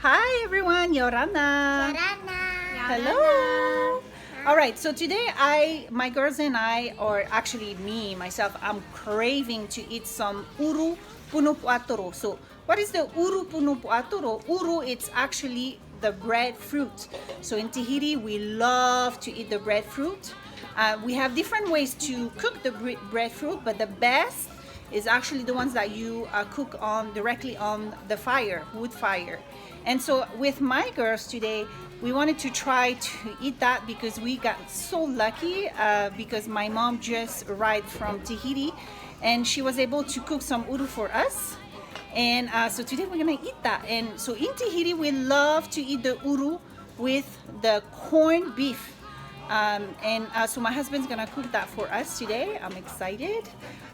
Hi everyone, Yorana. Hello. All right, so today my girls and I, or actually me, myself, I'm craving to eat some Uru Punu pua'atoro. So what is the Uru Punu pua'atoro? Uru, it's actually the breadfruit. So in Tahiti, we love to eat the breadfruit. We have different ways to cook the breadfruit, but the best is actually the ones that you cook on directly on the fire, wood fire. And so with my girls today, we wanted to try to eat that because we got so lucky because my mom just arrived from Tahiti and she was able to cook some uru for us. And so today we're gonna eat that. And so in Tahiti, we love to eat the uru with the corned beef. So my husband's gonna cook that for us today. I'm excited.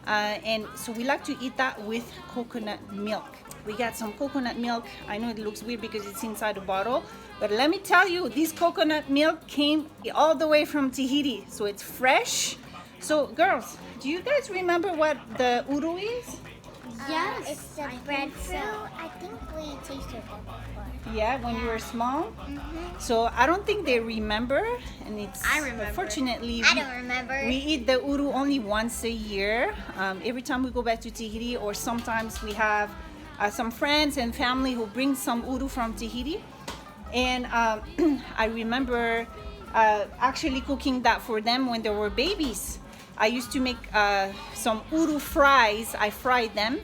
And so we like to eat that with coconut milk. We got some coconut milk. I know it looks weird because it's inside a bottle, but let me tell you, this coconut milk came all the way from Tahiti, so it's fresh. So girls, do you guys remember what the uru is? Yes. It's the breadfruit. I think we tasted it before. Yeah, when you were small. So I don't think they remember, and it's. I remember. Unfortunately, I don't remember. we eat the uru only once a year. Every time we go back to Tahiti, or sometimes we have some friends and family who bring some uru from Tahiti. And I remember actually cooking that for them when they were babies. I used to make some uru fries. I fried them,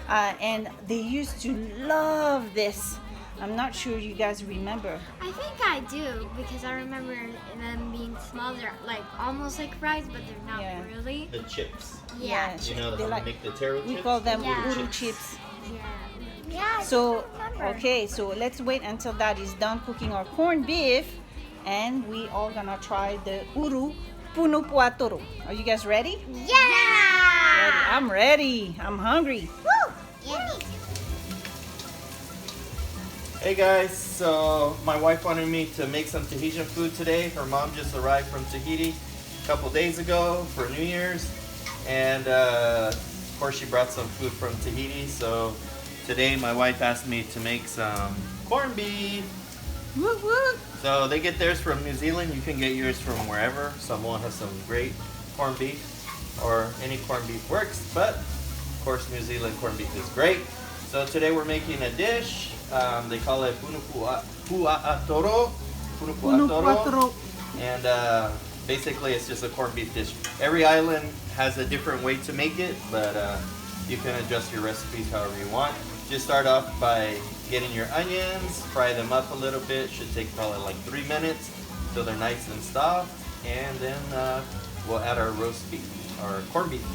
and they used to love this. I'm not sure you guys remember. I think I do because I remember them being small. They're like almost like fries, but they're not Yeah. really. The chips. Yeah. You know they how like, to make the taro chips? we call them Yeah. uru chips. Yeah. Yeah. So, I remember. okay, so let's wait until that is done cooking our corned beef, and we all gonna try the Uru Punu pua'atoro. Are you guys ready? Yeah. Ready. I'm ready. I'm hungry. Woo. Yeah. Hey guys, so my wife wanted me to make some Tahitian food today. Her mom just arrived from Tahiti a couple days ago for New Year's. And of course she brought some food from Tahiti. So today my wife asked me to make some corned beef. Woo woo. So they get theirs from New Zealand. You can get yours from wherever. Samoa has some great corned beef, or any corned beef works, but of course New Zealand corned beef is great. So today we're making a dish. They call it pua'atoro. Punu pua'atoro. And basically it's just a corned beef dish. Every island has a different way to make it, but you can adjust your recipes however you want. Just start off by getting your onions, fry them up a little bit. Should take probably like 3 minutes till they're nice and soft. And then we'll add our roast beef, our corned beef.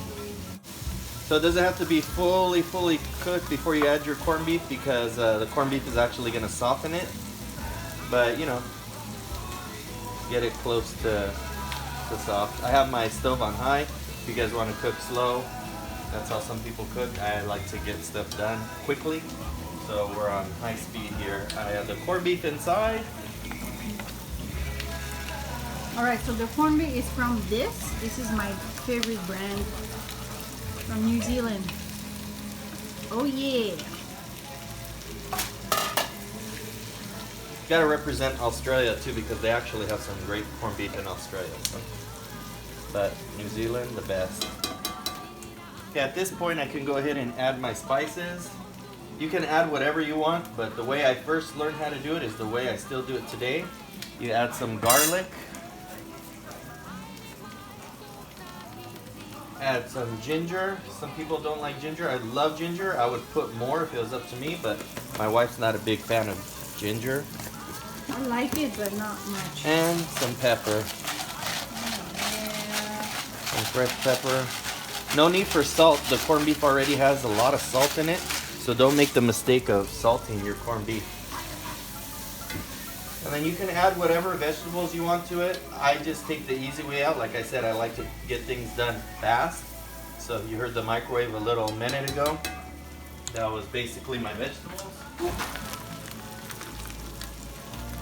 So it doesn't have to be fully cooked before you add your corned beef because the corned beef is actually going to soften it. But you know, get it close to soft. I have my stove on high. If you guys want to cook slow, that's how some people cook. I like to get stuff done quickly. So we're on high speed here. I have the corned beef inside. All right, so the corned beef is from this. This is my favorite brand from New Zealand. Oh yeah. Got to represent Australia too because they actually have some great corned beef in Australia. So. But New Zealand, the best. Okay, at this point I can go ahead and add my spices. You can add whatever you want, but the way I first learned how to do it is the way I still do it today. You add some garlic. Add some ginger. Some people don't like ginger. I love ginger. I would put more if it was up to me, but my wife's not a big fan of ginger. I like it, but not much. And some pepper. Some fresh pepper. No need for salt. The corned beef already has a lot of salt in it, so don't make the mistake of salting your corned beef. And then you can add whatever vegetables you want to it. I just take the easy way out. Like I said, I like to get things done fast. So you heard the microwave a little minute ago. That was basically my vegetables.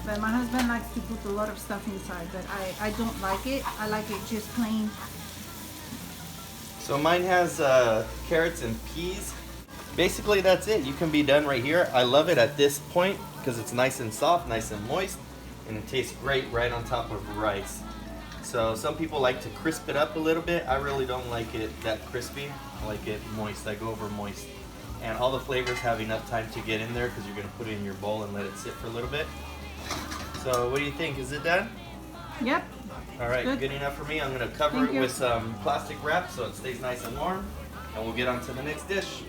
But my husband likes to put a lot of stuff inside, but I don't like it. I like it just plain. So mine has carrots and peas. basically that's it. You can be done right here. I love it at this point because it's nice and soft, nice and moist, and it tastes great right on top of rice. So some people like to crisp it up a little bit. I really don't like it that crispy. I like it moist. I go over moist. And all the flavors have enough time to get in there because you're going to put it in your bowl and let it sit for a little bit. So what do you think? Is it done? Yep. All right, good enough for me. I'm going to cover it with some plastic wrap so it stays nice and warm. And we'll get on to the next dish.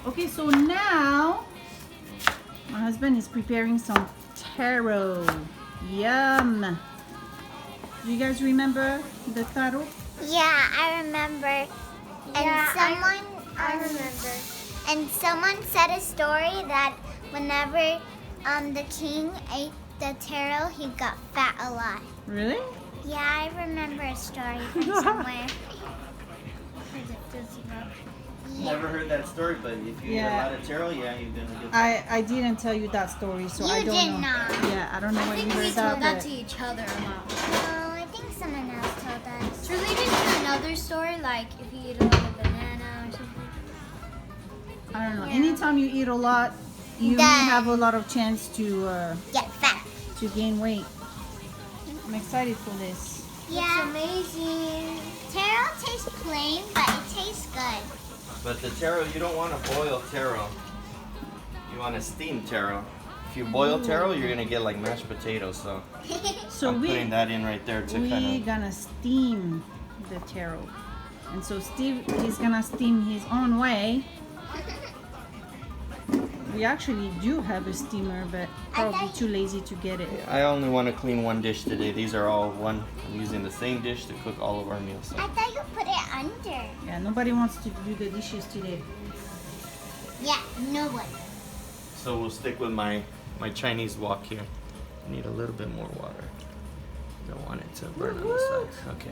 Okay, so now my husband is preparing some taro. Yum. Do you guys remember the taro? Yeah, I remember. And Yeah, I remember. And someone said a story that whenever the king ate the taro, he got fat a lot. Really? Yeah, I remember a story from somewhere. Never heard that story, but if you eat a lot of taro, yeah, you're going to get I didn't tell you that story, so I You don't did know. not. Yeah, I don't know I what you think we heard told that but- to each other about. Oh, I think someone else told us. It's related to another story, like if you eat a lot of banana or something. I don't know. Yeah. Anytime you eat a lot, you Then- have a lot of chance to Get fat. gain weight. I'm excited for this. Yeah. It's amazing. Taro tastes plain, but it tastes good. But the taro, you don't want to boil taro. You want to steam taro. If you boil taro, you're going to get like mashed potatoes. So So I'm putting that in right there to we're kind of... gonna steam the taro, and so Steve is gonna steam his own way. We actually do have a steamer, but probably too lazy to get it. I only want to clean one dish today. These are all one. I'm using the same dish to cook all of our meals. So. I thought you put it under. Yeah, nobody wants to do the dishes today. Yeah, no one. So we'll stick with my Chinese wok here. I need a little bit more water. Don't want it to burn on the sides. Okay.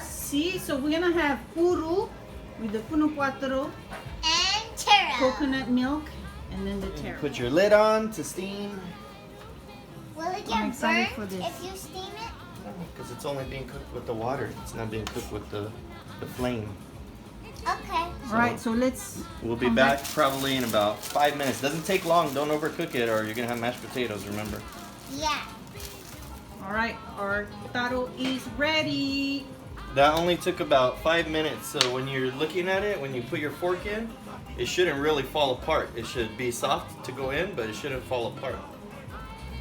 See, so we're gonna have uru with the pua'atoro, And taro. coconut milk, and then the You taro. put your lid on to steam Will it I'm get excited burnt for this. if you steam it? because it's only being cooked with the water. It's not being cooked with the flame. Okay. All right, so let's. We'll be come back probably in about 5 minutes. Doesn't take long. Don't overcook it or you're going to have mashed potatoes, remember. Yeah. All right, our taro is ready. That only took about 5 minutes. So when you're looking at it, when you put your fork in, it shouldn't really fall apart. It should be soft to go in, but it shouldn't fall apart.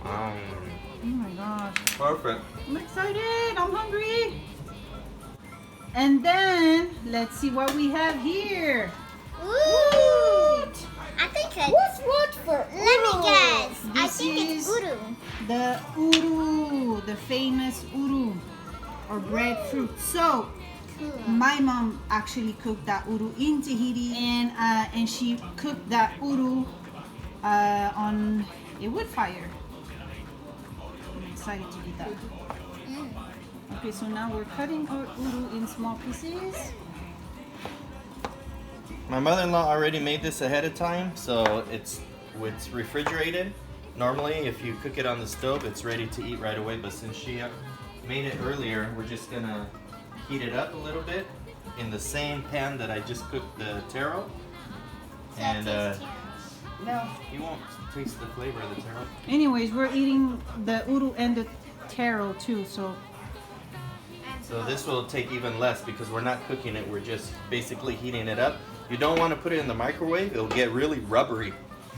Oh my gosh. Perfect. I'm excited. I'm hungry. And then let's see what we have here. Ooh. I think it's. what for? Let me guess. I This think it's is- uru. The uru, the famous uru, or breadfruit. So my mom actually cooked that uru in Tahiti, and she cooked that uru on a wood fire. I'm excited to eat that. Okay, so now we're cutting our uru in small pieces. My mother-in-law already made this ahead of time, so it's refrigerated. Normally, if you cook it on the stove, it's ready to eat right away, but since she made it earlier, we're just gonna heat it up a little bit in the same pan that I just cooked the taro. And no, you won't taste the flavor of the taro. Anyways, we're eating the uru and the taro too, so So this will take even less because we're not cooking it, we're just basically heating it up. You don't want to put it in the microwave, it'll get really rubbery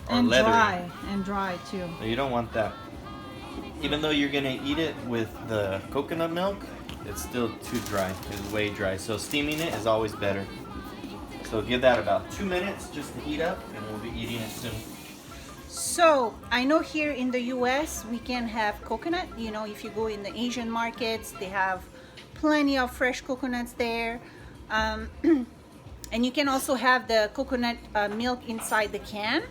or and leathery. dry too. No, you don't want that. Even though you're gonna eat it with the coconut milk, it's still too dry. It's way dry. So steaming it is always better. So give that about 2 minutes just to heat up, and we'll be eating it soon. So I know here in the US we can have coconut. You know, if you go in the Asian markets, they have plenty of fresh coconuts there. And you can also have the coconut milk inside the can.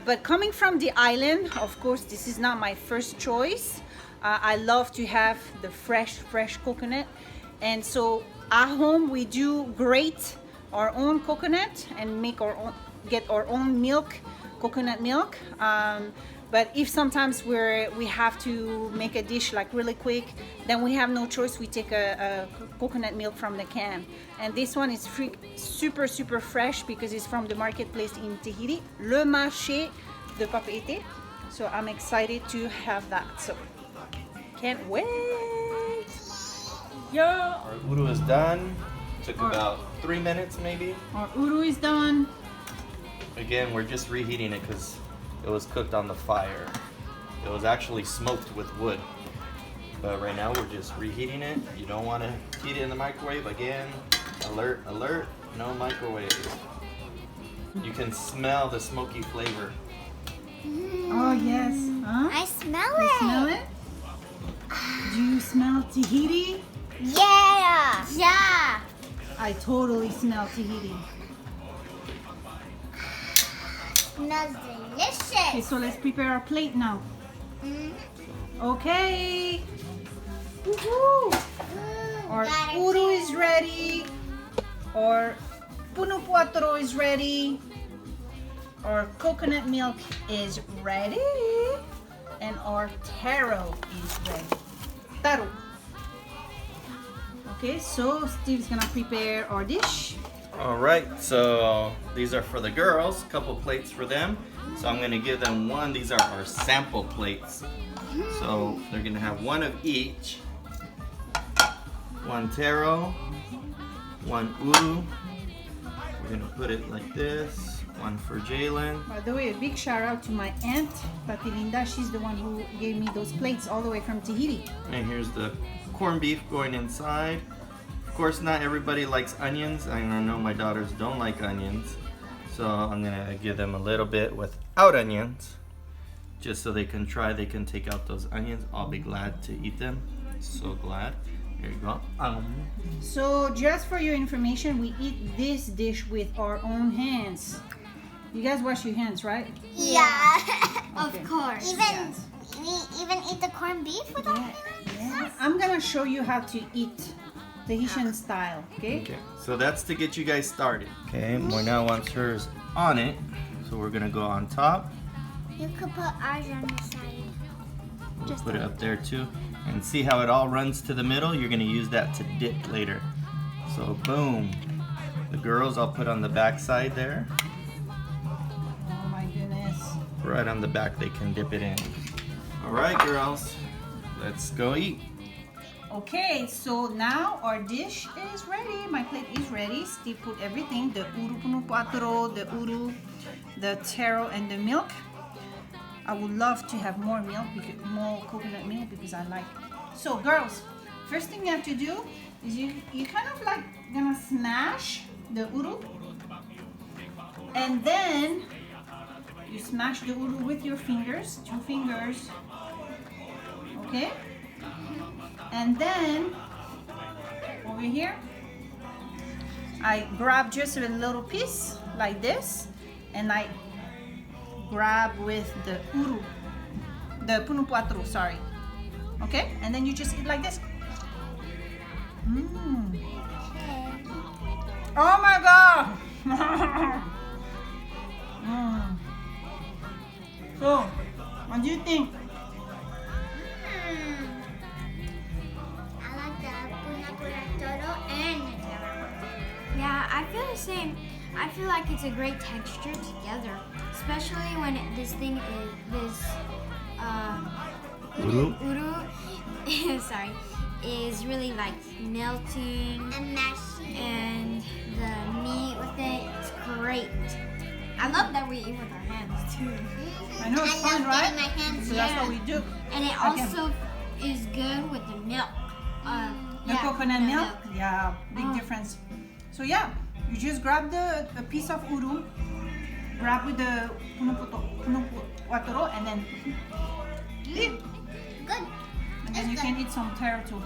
But coming from the island, of course, this is not my first choice. I love to have the fresh coconut. And so at home we do grate our own coconut and make our own, get our own milk coconut milk. But if sometimes we have to make a dish like really quick, then we have no choice. We take a coconut milk from the can. And this one is super fresh because it's from the marketplace in Tahiti, Le Marché de Papeete. So I'm excited to have that. So can't wait. Yeah. Our uru is done. Took about 3 minutes maybe. Our uru is done. Again, we're just reheating it because it was cooked on the fire. It was actually smoked with wood. But right now we're just reheating it. You don't want to heat it in the microwave. Again, alert, alert, no microwave. You can smell the smoky flavor. Oh yes. Huh? I smell You it. smell it? Do you smell Tahiti? Yeah. Yeah. I totally smell Tahiti. Smells delicious. Okay, so let's prepare our plate now. Mm. Okay. Woohoo! Our uru is ready. Our pua'atoro is ready. Our coconut milk is ready. And our taro is ready. Taro. Okay, so Steve's gonna prepare our dish. All right, so these are for the girls, a couple plates for them. So I'm gonna give them one. These are our sample plates. So they're gonna have one of each. One taro, one uru. We're gonna put it like this. One for Jalen. By the way, a big shout out to my aunt, Tati Linda. She's the one who gave me those plates all the way from Tahiti. And here's the corned beef going inside. Of course, not everybody likes onions. I know my daughters don't like onions. So I'm gonna give them a little bit without onions. Just so they can try, they can take out those onions. I'll be glad to eat them. So glad. Here you go. So just for your information, we eat this dish with our own hands. You guys wash your hands, right? Yeah. Of course. We even eat the corned beef with our hands. Yeah. I'm gonna show you how to eat Tahitian style, okay? Okay, so that's to get you guys started. Okay, Moenau wants hers on it. So we're gonna go on top. You could put ours on the side. We'll put it up there too. And see how it all runs to the middle? You're gonna use that to dip later. So boom. The girls I'll put on the back side there. Oh my goodness. Right on the back they can dip it in. All right, girls, let's go eat. Okay, so now our dish is ready. My plate is ready. Steve put everything, the Uru Punu, the uru, the taro, and the milk. I would love to have more milk, more coconut milk, because I like it. So girls, first thing you have to do is you kind of like gonna smash the uru, and then you smash the uru with your fingers, 2 fingers, okay? And then over here, I grab just a little piece like this, and I grab with the uru, the pua'atoro, sorry. Okay, and then you just eat like this. Oh my god! So, what do you think? I like the pua'atoro and the taro. Yeah, I feel the same. I feel like it's a great texture together, especially when this thing is uru, sorry, is really like melting And mashy. and the meat with it is great. I love that we eat with our hands too. I know it's fun, love right? getting my hands So that's what we do. And it also is good with the milk. The coconut milk? Yeah, big difference. So yeah, you just grab a piece of uru, grab with the pua'atoro, and then eat. Good. And then you can eat some taro too.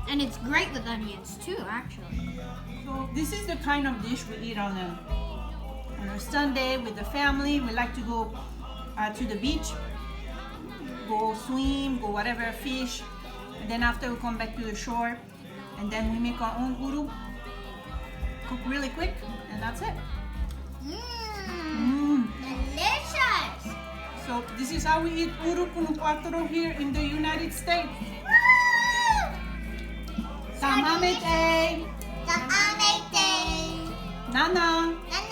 And it's great with onions too, actually. So this is the kind of dish we eat on a Sunday with the family. We like to go to the beach, go swim, go whatever, fish. And then after we come back to the shore, and then we make our own uru, cook really quick, and that's it. Delicious. This is how we eat Uru Punu here in the United States. Tāmā'a. Tāmā'a. Nana. Nana.